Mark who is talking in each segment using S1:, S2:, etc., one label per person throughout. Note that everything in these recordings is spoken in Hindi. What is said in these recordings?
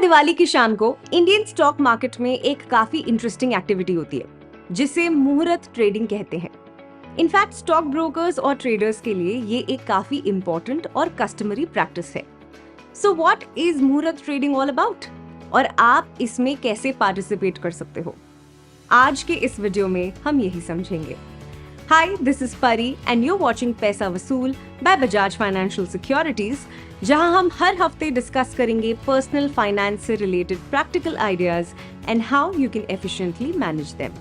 S1: दिवाली की शाम को इंडियन स्टॉक मार्केट में एक काफी इंटरेस्टिंग एक्टिविटी होती है जिसे मुहूर्त ट्रेडिंग कहते हैं। इनफैक्ट स्टॉक ब्रोकर्स और ट्रेडर्स के लिए ये एक काफी इंपॉर्टेंट और कस्टमरी प्रैक्टिस है। सो व्हाट इज मुहूर्त ट्रेडिंग ऑल अबाउट और आप इसमें कैसे पार्टिसिपेट कर सकते हो, आज के इस वीडियो में हम यही समझेंगे। हाय, दिस इज परी एंड यू वाचिंग पैसा वसूल बाय बजाज फाइनेंशियल सिक्योरिटीज, जहां हम हर हफ्ते डिस्कस करेंगे पर्सनल फाइनेंस से related practical ideas and how you can efficiently manage them.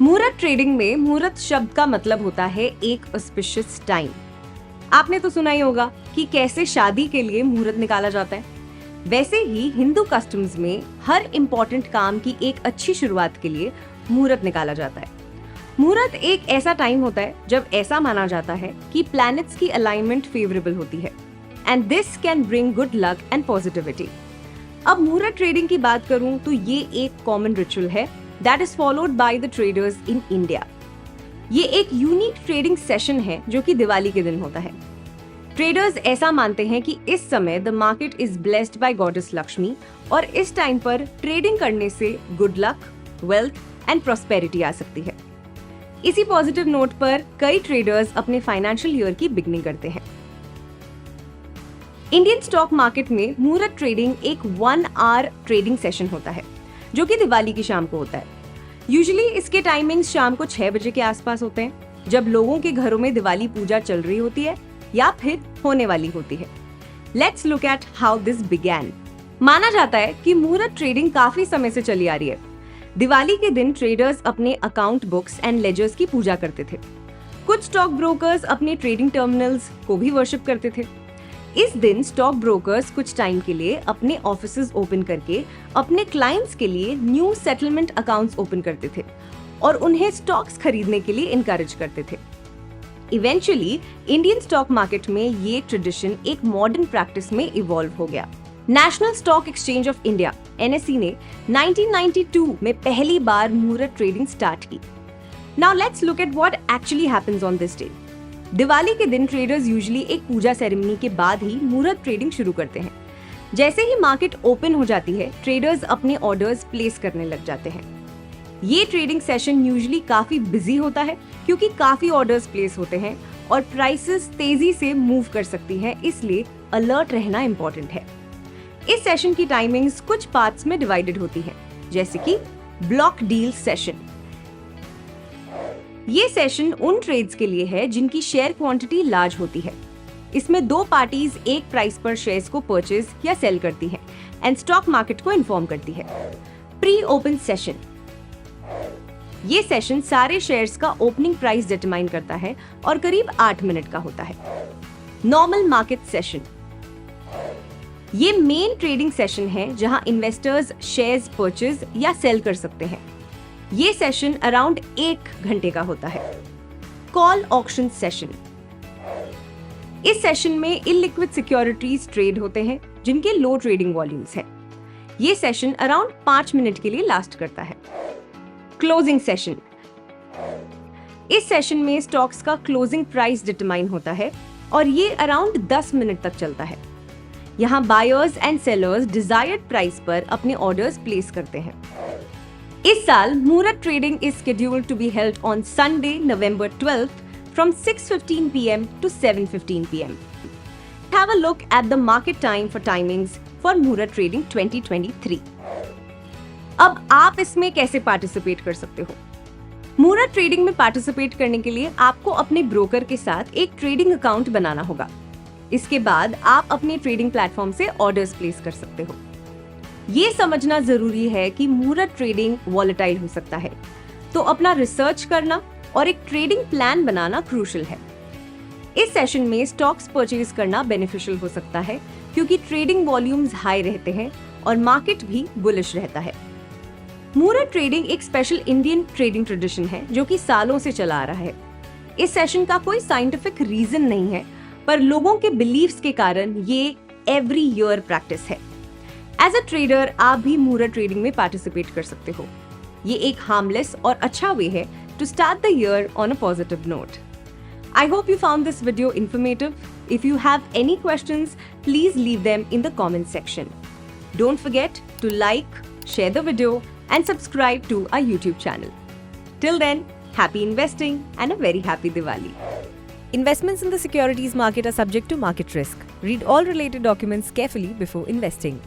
S1: मुहूर्त ट्रेडिंग में मुहूर्त शब्द का मतलब होता है एक ऑस्पिशियस टाइम। आपने तो सुना ही होगा कि कैसे शादी के लिए मुहूर्त निकाला जाता है। वैसे ही हिंदू कस्टम्स में हर इंपॉर्टेंट काम की एक अच्छी शुरुआत के लिए मुहूर्त निकाला जाता है। मुहूर्त एक ऐसा टाइम होता है जब ऐसा माना जाता है कि प्लैनेट्स की अलाइनमेंट फेवरेबल होती है and this can bring good luck and positivity. अब मुहूर्त ट्रेडिंग की बात करूं तो ये एक कॉमन रिचुअल है that is followed by the traders in India. ये एक यूनिक ट्रेडिंग सेशन है जो कि दिवाली के दिन होता है। ट्रेडर्स ऐसा मानते हैं कि इस समय the market is blessed by goddess Lakshmi और इस टाइम पर ट्रेडिंग करने से good luck, wealth and prosperity आ सकती है। इसी पॉजिटिव नोट पर कई ट्रेडर्स अपने फाइनेंशियल ईयर की बिगनिंग करते हैं। इंडियन स्टॉक मार्केट में मुहूर्त ट्रेडिंग एक 1 आवर ट्रेडिंग सेशन होता है जो कि दिवाली की शाम को होता है। यूजुअली इसके टाइमिंग्स शाम को 6 बजे के आसपास होते हैं, जब लोगों के घरों में दिवाली पूजा चल रही होती है या फिर होने वाली होती है। Let's look at how this began. माना जाता है कि मुहूर्त ट्रेडिंग काफी समय से चली आ रही है। दिवाली के दिन ट्रेडर्स अपने अकाउंट बुक्स एंड लेजर्स की पूजा करते थे। कुछ स्टॉक ब्रोकर्स अपने ट्रेडिंग टर्मिनल्स को भी वर्शिप करते थे। इस दिन स्टॉक ब्रोकर्स कुछ टाइम के लिए अपने ऑफिसेज ओपन करके अपने क्लाइंट्स के लिए न्यू सेटलमेंट अकाउंट्स ओपन करते थे और उन्हें स्टॉक्स खरीदने के लिए इनकरेज करते थे। इवेंचुअली इंडियन स्टॉक मार्केट में ये ट्रेडिशन एक मॉडर्न प्रैक्टिस में इवॉल्व हो गया। National stock exchange of India (NSE) ने 1992 में पहली बार मुहूर्त ट्रेडिंग स्टार्ट की। Now let's look at what actually happens on this day. Diwali के दिन ट्रेडर्स यूजुअली एक पूजा सेरेमनी के बाद ही मुहूर्त ट्रेडिंग शुरू करते हैं। जैसे ही मार्केट ओपन हो जाती है, ट्रेडर्स अपने ऑर्डर्स प्लेस करने लग जाते हैं। ये ट्रेडिंग सेशन यूजुअली काफी बिजी होता है क्योंकि काफी ऑर्डर्स प्लेस होते हैं और प्राइसेस तेजी से मूव कर सकती हैं, इसलिए अलर्ट रहना इंपॉर्टेंट है। इस सेशन की टाइमिंग्स कुछ पार्ट्स में डिवाइडेड होती है, जैसे कि ब्लॉक डील सेशन। ये सेशन उन ट्रेड्स के लिए है जिनकी शेयर क्वांटिटी लार्ज होती है। इसमें दो पार्टीज एक प्राइस पर शेयर्स को परचेज या सेल करती हैं एंड स्टॉक मार्केट को इन्फॉर्म करती है। प्री ओपन सेशन, ये सेशन सारे शेयर्स का ओपनिंग प्राइस डिटरमाइन करता है और करीब 8 मिनट का होता है। नॉर्मल मार्केट सेशन, ये मेन ट्रेडिंग सेशन है जहां इन्वेस्टर्स शेयर्स परचेज या सेल कर सकते हैं। ये सेशन अराउंड 1 घंटे का होता है। कॉल ऑक्शन सेशन, इस सेशन में इलिक्विड सिक्योरिटीज ट्रेड होते हैं जिनके लो ट्रेडिंग वॉल्यूम्स हैं। ये सेशन अराउंड 5 मिनट के लिए लास्ट करता है। क्लोजिंग सेशन, इस सेशन में स्टॉक्स का क्लोजिंग प्राइस डिटरमाइन होता है और ये अराउंड 10 मिनट तक चलता है। यहाँ buyers and sellers desired price पर अपने ऑर्डर्स प्लेस करते हैं। इस साल मुहूर्त trading is scheduled to be held on Sunday, November 12th from 6:15 p.m. to 7:15 p.m. Have a look at the market time for timings for मुहूर्त ट्रेडिंग 2023. अब आप इसमें कैसे पार्टिसिपेट कर सकते हो? मुहूर्त ट्रेडिंग में पार्टिसिपेट करने के लिए आपको अपने ब्रोकर के साथ एक ट्रेडिंग अकाउंट बनाना होगा। इसके बाद आप अपने ट्रेडिंग प्लेटफॉर्म से ऑर्डर्स प्लेस कर सकते हो। ये समझना जरूरी है कि मुहूर्त ट्रेडिंग वॉलेटाइल हो सकता है, तो अपना रिसर्च करना और एक ट्रेडिंग प्लान बनाना क्रूशियल है। इस सेशन में स्टॉक्स परचेज करना बेनिफिशियल हो सकता है क्योंकि ट्रेडिंग वॉल्यूम्स हाई रहते हैं और मार्केट भी बुलिश रहता है। मुहूर्त ट्रेडिंग एक स्पेशल इंडियन ट्रेडिंग ट्रेडिशन है जो कि सालों से चला आ रहा है। इस सेशन का कोई साइंटिफिक रीजन नहीं है, पर लोगों के बिलीव्स के कारण ये एवरी ईयर प्रैक्टिस है। एज अ ट्रेडर आप भी मुहूर्त ट्रेडिंग में पार्टिसिपेट कर सकते हो। ये एक हार्मलेस और अच्छा वे है to start the year on a positive note. I hope you found this video informative. If you have any questions, please leave them in the comment section. Don't forget to like, share the video and subscribe to our YouTube channel. Till then, happy investing and a very happy Diwali. Investments in the securities market are subject to market risk. Read all related documents carefully before investing.